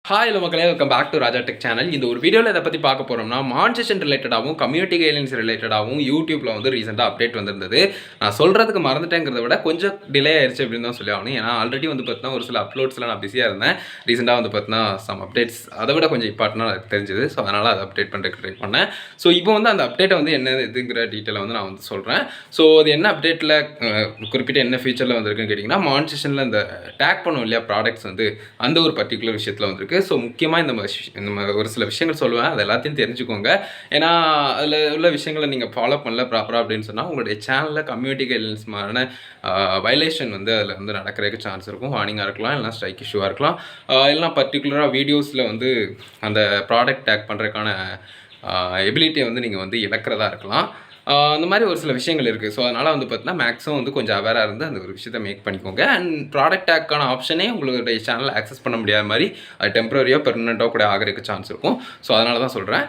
Hi மக்களே, welcome back to Raja tech channel. இந்த ஒரு வீடியோவில் எதை பற்றி பார்க்க போகிறோம்னா, மான்செஷன் ரிலேட்டடாகவும் கம்யூனிட்டி கைட்லைன்ஸ் ரிலேட்டடாகவும் யூடியூப்பில் வந்து ரீசெண்டாக அப்டேட் வந்திருந்தது. நான் சொல்கிறதுக்கு மறந்துட்டேங்கிறத விட கொஞ்சம் டிலே ஆயிடுச்சு அப்படின்னு தான் சொல்லி ஆகணும். ஏன்னா ஆல்ரெடி வந்து பார்த்தீங்கன்னா ஒரு சில அப்லோட்ஸில் நான் பிஸியாக இருந்தேன். ரீசெண்டாக வந்து பார்த்தீங்கன்னா சம் அப்டேட்ஸ் அதை விட கொஞ்சம் இம்பார்ட்டனாக எனக்கு தெரிஞ்சுது. ஸோ அதனால் அதை அப்டேட் பண்ணுறதுக்கு ட்ரை பண்ணேன். ஸோ இப்போ வந்து அந்த அப்டேட்டை வந்து என்ன இதுங்கிற டீட்டெயிலை வந்து நான் வந்து சொல்கிறேன். ஸோ அது என்ன அப்டேட்டில் குறிப்பிட்ட என்ன ஃபீச்சரில் வந்திருக்குன்னு கேட்டிங்கன்னா, மான்செஷனில் இந்த டேக் பண்ணும் இல்லையா ப்ராடக்ட்ஸ் வந்து அந்த ஒரு பர்டிகுலர் விஷயத்தில் வந்திருக்கு. ஸோ முக்கியமாக இந்த ஒரு சில விஷயங்கள் சொல்லுவேன், அது எல்லாத்தையும் தெரிஞ்சுக்கோங்க. ஏன்னா அதில் உள்ள விஷயங்களை நீங்கள் ஃபாலோ பண்ணல ப்ராப்பராக அப்படின்னு சொன்னால் உங்களுடைய சேனலில் கம்யூனிட்டி கைட்லைன்ஸ் மாதிரியான வயலேஷன் வந்து அதில் வந்து நடக்கிறதுக்கு சான்ஸ் இருக்கும். வார்னிங்காக இருக்கலாம், இல்லைனா ஸ்ட்ரைக் இஷ்யூவாக இருக்கலாம், இல்லைனா பர்டிகுலராக வீடியோஸில் வந்து அந்த ப்ராடக்ட் டேக் பண்ணுறதுக்கான எபிலிட்டியை வந்து நீங்கள் வந்து இழக்கிறதா இருக்கலாம். அந்த மாதிரி ஒரு சில விஷயங்கள் இருக்குது. ஸோ அதனால் வந்து பார்த்தீங்கன்னா மேக்ஸிமம் வந்து கொஞ்சம் அவேராக இருந்து அந்த ஒரு விஷயத்தை மேக் பண்ணிக்கோங்க. அண்ட் ப்ராடக்ட் டேக்கான ஆப்ஷனே உங்களுடைய சேனலில் ஆக்சஸ் பண்ண முடியாத மாதிரி அது டெம்பரரியாக பெர்மனெண்ட்டாக கூட ஆகிறதுக்கு சான்ஸ் இருக்கும். ஸோ அதனால தான் சொல்கிறேன்.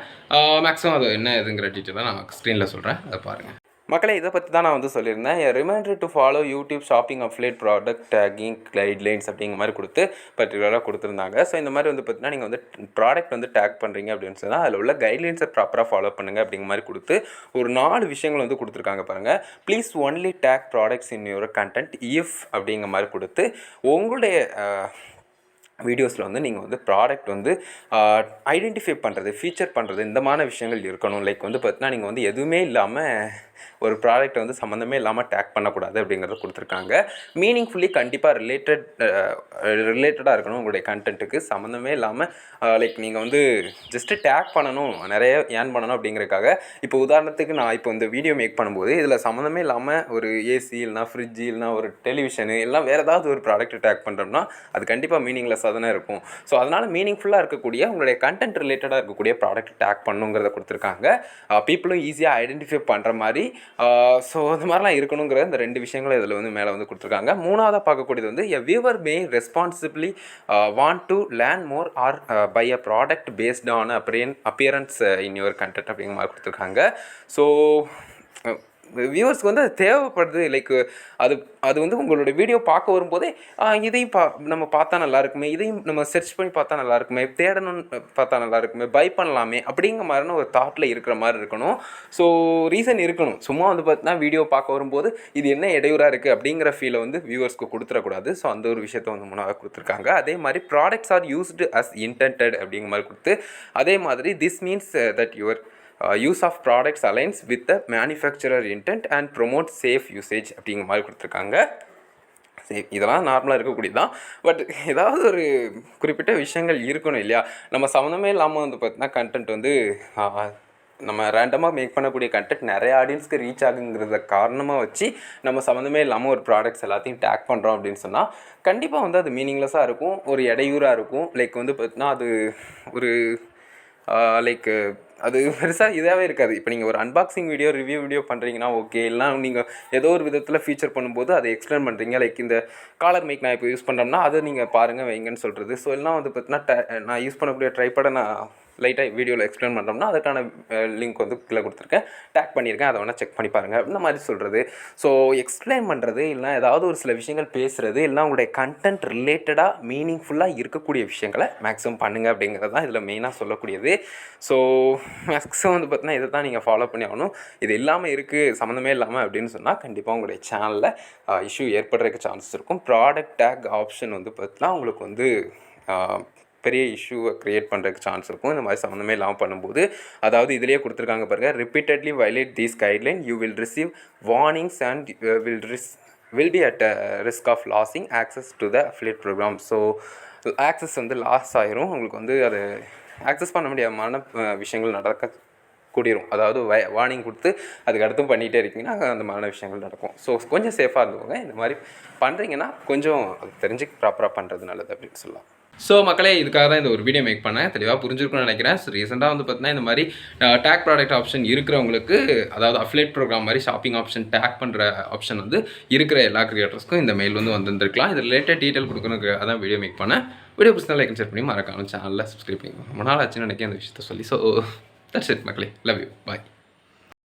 மேக்ஸிமம் அது என்ன இதுங்கிற டீட்டெயிலாக நான் ஸ்க்ரீனில் சொல்கிறேன், அதை பாருங்கள். மக்களே, இதை பற்றி தான் நான் வந்து சொல்லியிருந்தேன். Reminder to follow YouTube shopping affiliate product tagging guidelines அப்படிங்கிற மாதிரி கொடுத்து பர்டிகுலராக கொடுத்துருந்தாங்க. ஸோ இந்த மாதிரி வந்து பார்த்தீங்கன்னா நீங்கள் வந்து ப்ராடக்ட் வந்து டேக் பண்ணுறீங்க அப்படின்னு சொன்னால் அதில் உள்ள கைட்லைன்ஸை ப்ராப்பராக ஃபாலோ பண்ணுங்கள் அப்படிங்கிற மாதிரி கொடுத்து ஒரு 4 விஷயங்கள் வந்து கொடுத்துருக்காங்க பாருங்கள். Please only take products in your content if அப்படிங்கிற மாதிரி கொடுத்து உங்களுடைய வீடியோஸில் வந்து நீங்கள் வந்து ப்ராடக்ட் வந்து ஐடென்டிஃபை பண்ணுறது, ஃபீச்சர் பண்ணுறது, இந்த மாதிரி விஷயங்கள் இருக்கணும். லைக் வந்து பார்த்தீங்கன்னா நீங்கள் வந்து எதுவுமே இல்லாமல் ஒரு ப்ராடக்ட்டை வந்து சம்மந்தமே இல்லாமல் டேக் பண்ணக்கூடாது அப்படிங்கிறத கொடுத்துருக்காங்க. மீனிங்ஃபுல்லி கண்டிப்பாக ரிலேட்டடாக இருக்கணும் உங்களுடைய கண்டென்ட்டுக்கு. சம்மந்தமே இல்லாமல் லைக் நீங்கள் வந்து ஜஸ்ட்டு டேக் பண்ணணும், நிறைய ஏர்ன் பண்ணணும் அப்படிங்கிறதுக்காக. இப்போ உதாரணத்துக்கு நான் இப்போ இந்த வீடியோ மேக் பண்ணும்போது இதில் சம்மந்தமே இல்லாமல் ஒரு ஏசி இல்லைனா ஃப்ரிட்ஜு இல்லைனா ஒரு டெலிவிஷனு எல்லாம் வேறு ஏதாவது ஒரு ப்ராடக்ட்டை டேக் பண்ணுறோம்னா அது கண்டிப்பாக மீனிங்லெஸ்ஸாக தானே இருக்கும். ஸோ அதனால் மீனிங்ஃபுல்லாக இருக்கக்கூடிய உங்களுடைய கண்டென்ட் ரிலேட்டடாக இருக்கக்கூடிய ப்ராடக்ட் டேக் பண்ணுங்கிறத கொடுத்துருக்காங்க. பீப்புளும் ஈஸியாக ஐடென்டிஃபை பண்ணுற மாதிரி. ஸோ அது மாதிரிலாம் இருக்கணுங்கிற இந்த 2 விஷயங்களும் இதில் வந்து மேலே வந்து கொடுத்துருக்காங்க. மூணாவதாக பார்க்கக்கூடியது வந்து a viewer may responsibly want to learn more or buy a product based on appearance in your content அப்படிங்கிற மாதிரி கொடுத்துருக்காங்க. ஸோ வியூவர்ஸ்க்கு வந்து அது தேவைப்படுது. லைக் அது வந்து உங்களோட வீடியோ பார்க்க வரும்போதே இதையும் நம்ம பார்த்தா நல்லாயிருக்குமே, இதையும் நம்ம சர்ச் பண்ணி பார்த்தா நல்லாயிருக்குமே, தேடணும்னு பார்த்தா நல்லாயிருக்குமே, பை பண்ணலாமே அப்படிங்கிற மாதிரியான ஒரு தாட்டில் இருக்கிற மாதிரி இருக்கணும். ஸோ ரீசன் இருக்கணும். சும்மா வந்து பார்த்தீங்கன்னா வீடியோ பார்க்க வரும்போது இது என்ன இடையூறாக இருக்குது அப்படிங்கிற ஃபீலை வந்து வியூவர்ஸ்க்கு கொடுத்துடக்கூடாது. ஸோ அந்த ஒரு விஷயத்தை வந்து முன்னாக கொடுத்துருக்காங்க. அதே மாதிரி products are used as intended அப்படிங்கிற மாதிரி கொடுத்து, அதே மாதிரி this means that your use of products aligns with the manufacturer intent and promote safe usage அப்படிங்கிற மாதிரி கொடுத்துருக்காங்க. இதெல்லாம் நார்மலாக இருக்கக்கூடியது தான். பட் ஏதாவது ஒரு குறிப்பிட்ட விஷயங்கள் இருக்கணும் இல்லையா? நம்ம சம்மந்தமே இல்லாமல் வந்து பார்த்தீங்கன்னா கண்டென்ட் வந்து நம்ம ரேண்டமாக மேக் பண்ணக்கூடிய கண்டென்ட் நிறைய ஆடியன்ஸ்க்கு ரீச் ஆகுங்கிறத காரணமாக வச்சு நம்ம சம்மந்தமே இல்லாமல் ஒரு ப்ராடக்ட்ஸ் எல்லாத்தையும் டேக் பண்ணுறோம் அப்படின்னு சொன்னால் கண்டிப்பாக வந்து அது மீனிங்லெஸ்ஸாக இருக்கும், ஒரு இடையூறாக இருக்கும். லைக் வந்து பார்த்தீங்கன்னா அது ஒரு லைக் அது பெருசாக இதாகவே இருக்காது. இப்போ நீங்கள் ஒரு அன்பாக்சிங் வீடியோ, ரிவ்யூ வீடியோ பண்ணுறீங்கன்னா ஓகே, எல்லாம் நீங்கள் ஏதோ ஒரு விதத்தில் ஃபீச்சர் பண்ணும்போது அதை எக்ஸ்பிளைன் பண்ணுறீங்க. லைக் இந்த காலர் மைக் நான் இப்போ யூஸ் பண்ணுறோம்னா அதை நீங்கள் பாருங்கள் வைங்கன்னு சொல்கிறது. ஸோ எல்லாம் வந்து பார்த்தீங்கன்னா நான் யூஸ் பண்ணக்கூடிய ட்ரைபேடை நான் லைட்டாக வீடியோவில் எக்ஸ்பிளைன் பண்ணுறோம்னா அதுக்கான லிங்க் வந்து கீழே கொடுத்துருக்கேன், டேக் பண்ணியிருக்கேன், அதை வேணால் செக் பண்ணி பாருங்கள் இந்த மாதிரி சொல்கிறது. ஸோ எக்ஸ்பிளைன் பண்ணுறது இல்லைனா ஏதாவது ஒரு சில விஷயங்கள் பேசுகிறது இல்லைனா உங்களுடைய கண்டென்ட் ரிலேட்டடாக மீனிங்ஃபுல்லாக இருக்கக்கூடிய விஷயங்களை மேக்ஸிமம் பண்ணுங்கள் அப்படிங்கிறது தான் இதில் மெயினாக சொல்லக்கூடியது. ஸோ மேக்ஸிமம் வந்து பார்த்தீங்கன்னா இதை தான் நீங்கள் ஃபாலோ பண்ணி ஆகணும். இது இல்லாமல் இருக்குது, சம்மந்தமே இல்லாமல் அப்படின்னு சொன்னால் கண்டிப்பாக உங்களுடைய சேனலில் இஷ்யூ ஏற்படுறதுக்கு சான்சஸ் இருக்கும். ப்ராடக்ட் டேக் ஆப்ஷன் வந்து பார்த்தீங்கன்னா உங்களுக்கு வந்து பெரிய இஷ்யூவை க்ரியேட் பண்ணுறதுக்கு சான்ஸ் இருக்கும் இந்த மாதிரி சம்மந்தமே இல்லாமல் பண்ணும்போது. அதாவது இதிலேயே கொடுத்துருக்காங்க பாருங்கள், repeatedly violate these guideline you will receive warnings and will be at risk of losing access to the affiliate program. So access வந்து லாஸ் ஆயிரும், உங்களுக்கு வந்து அது ஆக்சஸ் பண்ண முடியாத விஷயங்கள் நடக்க கூடிரும். அதாவது வார்னிங் கொடுத்து அதுக்கு அடுத்தும் பண்ணிகிட்டே இருக்கீங்கன்னா அந்த மாதிரி விஷயங்கள் நடக்கும். ஸோ கொஞ்சம் சேஃபாக இருந்துவாங்க. இந்த மாதிரி பண்ணுறீங்கன்னா கொஞ்சம் அது தெரிஞ்சு ப்ராப்பராக பண்ணுறது நல்லது அப்படின்னு சொல்லலாம். ஸோ மக்களே, இதுக்காக தான் இந்த ஒரு வீடியோ மேக் பண்ணேன். தெளிவாக புரிஞ்சிருக்குன்னு நினைக்கிறேன். ஸோ ரீசெண்டாக வந்து பார்த்தீங்கன்னா இந்த மாதிரி டேக் ப்ராடக்ட் ஆப்ஷன் இருக்கிறவங்களுக்கு, அதாவது அஃபிலியேட் ப்ரோக்ராம் மாதிரி ஷாப்பிங் ஆப்ஷன் டேக் பண்ணுற ஆப்ஷன் வந்து இருக்கிற எல்லா கிரியேட்டர்ஸ்க்கும் இந்த மெயில் வந்து வந்துருக்கலாம். இது ரிலேட்டட் டீட்டெயில் கொடுக்கணுக்கு அதான் வீடியோ மேக் பண்ணேன். வீடியோ பிடிச்சா லைக் ஷேர் பண்ணி மறக்காம சேனலில் சப்ஸ்கிரைப் பண்ணி ரொம்ப நாள் ஆச்சுன்னு நினைக்கிறேன் அந்த விஷயத்த சொல்லி. ஸோ தட்ஸ் இட் மக்களே, லவ் யூ, பாய்.